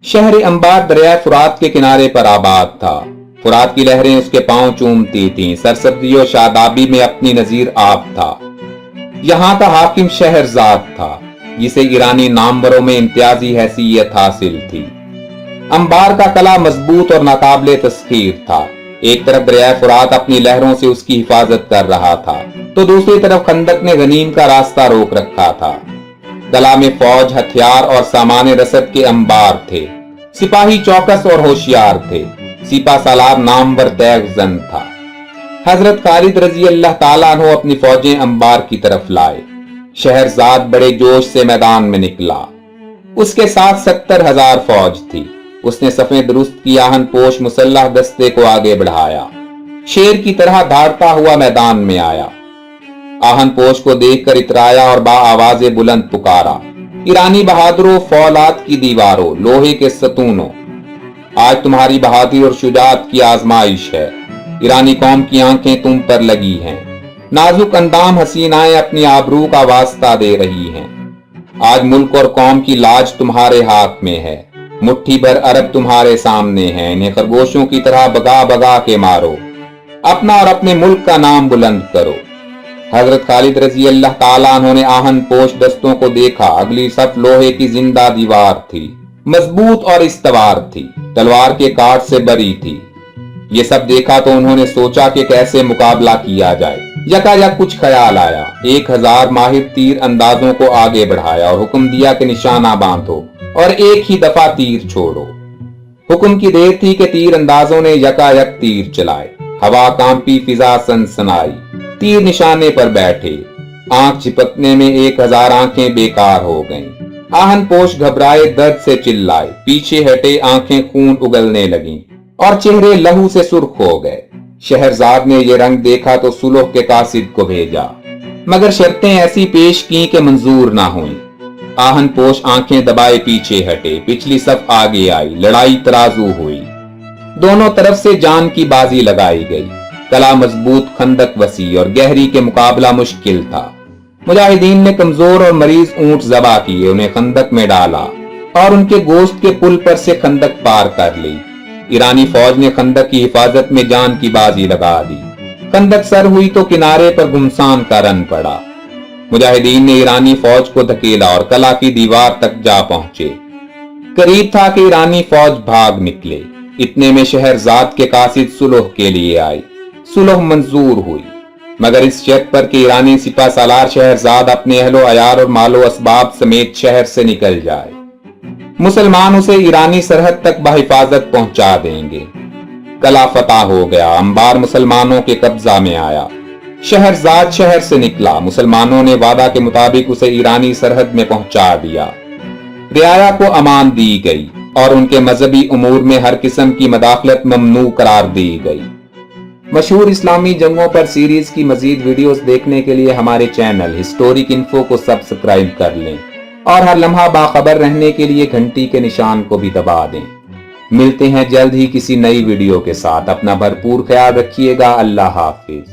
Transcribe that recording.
शहर अंबार दरिया फुरात के किनारे पर आबाद था। फुरात की लहरें उसके पांव चूमती थीं। सरसब्जी और शादाबी में अपनी नजीर आप था। यहाँ का हाकिम शहरजाद था, जिसे ईरानी नामवरों में इम्तियाजी हैसियत हासिल थी। अंबार का कला मजबूत और नाकाबिले तस्खीर था। एक तरफ दरिया फुरात अपनी लहरों से उसकी हिफाजत कर रहा था, तो दूसरी तरफ खंदक ने गनीम का रास्ता रोक रखा था। कला में फौज, हथियार और सामान रसद के अंबार थे। सिपाही चौकस और होशियार थे। सिपा सालार नामवर तैगजन था। हजरत खालिद रजी अल्लाह ताला अन्हु अपनी फौजें अंबार की तरफ लाए। शहरजाद बड़े जोश से मैदान में निकला। उसके साथ 70,000 फौज थी। उसने सफ़े दुरुस्त की आहन पोश मुसल्लह दस्ते को आगे बढ़ाया। शेर की तरह धाड़ता हुआ मैदान में आया। आहन पोश को देखकर इतराया और बा आवाज़े बुलंद पुकारा, ईरानी बहादुरों, फौलाद की दीवारों, लोहे के सतूनों, आज तुम्हारी बहादुरी और शुजाअत की आजमाइश है। ईरानी कौम की आंखें तुम पर लगी हैं। नाजुक अंदाम हसीनाएं अपनी आबरू का वास्ता दे रही हैं। आज मुल्क और कौम की लाज तुम्हारे हाथ में है। मुट्ठी भर अरब तुम्हारे सामने है। इन्हें खरगोशों की तरह बगा बगा के मारो। अपना और अपने मुल्क का नाम बुलंद करो। हजरत खालिद रजी अल्लाह ताला अन्हु ने आहन पोश दस्तों को देखा। अगली सफ लोहे की जिंदा दीवार थी, मजबूत और इस्तवार थी, तलवार के काट से बरी थी। ये सब देखा तो उन्होंने सोचा कि कैसे मुकाबला किया जाए। यकायक कुछ ख्याल आया। 1000 माहिर तीर अंदाजों को आगे बढ़ाया और हुक्म दिया कि निशाना बांधो और एक ही दफा तीर छोड़ो। हुक्म की देर थी कि तीर अंदाजों ने यकायक तीर चलाए। हवा कांपी, फिजा सनसनाई। तीर निशाने पर बैठे। आंख चिपकने में 1000 आंखें बेकार हो गईं। आहन पोश घबराए, दर्द से चिल्लाए, पीछे हटे, आंखें खून उगलने लगीं और चेहरे लहू से सुर्ख हो गए। शहरजाद ने यह रंग देखा तो सुलह के कासिद को भेजा, मगर शर्तें ऐसी पेश की कि मंजूर ना हुई। आहन पोश आंखें दबाए पीछे हटे। पिछली सफ आगे आई। लड़ाई तराजू हुई। दोनों तरफ से जान की बाजी लगाई गई। कला मजबूत, खंदक वसी और गहरी के मुकाबला मुश्किल था। मुजाहिदीन ने कमजोर और मरीज ऊंट जबा किए, उन्हें खंदक में डाला और उनके गोश्त के पुल पर से खंदक पार कर ली। ईरानी फौज ने खंदक की हिफाजत में जान की बाजी लगा दी। खंदक सर हुई तो किनारे पर गुमसान का रन पड़ा। मुजाहिदीन ने ईरानी फौज को धकेला और कला की दीवार तक जा पहुंचे। करीब था कि ईरानी फौज भाग निकले। इतने में शहरजाद के कासिद सुलह के लिए आए। सुलह मंजूर हुई, मगर इस शर्त पर कि ईरानी सिपा सालार शहरजाद अपने अहलो अयार और मालो असबाब समेत शहर से निकल जाए। मुसलमान उसे ईरानी सरहद तक बहिफाजत पहुंचा देंगे। कला फतह हो गया। अंबार मुसलमानों के कब्जा में आया। शहरजाद शहर से निकला। मुसलमानों ने वादा के मुताबिक उसे ईरानी सरहद में पहुंचा दिया। रियाया को अमान दी गई और उनके मजहबी उमूर में हर किस्म की मदाखलत ममनू करार दी गई। मशहूर इस्लामी जंगों पर सीरीज की मजीद वीडियोस देखने के लिए हमारे चैनल हिस्टोरिक इन्फो को सब्सक्राइब कर लें और हर लम्हा बाखबर रहने के लिए घंटी के निशान को भी दबा दें। मिलते हैं जल्द ही किसी नई वीडियो के साथ। अपना भरपूर ख्याल रखिएगा। अल्लाह हाफिज।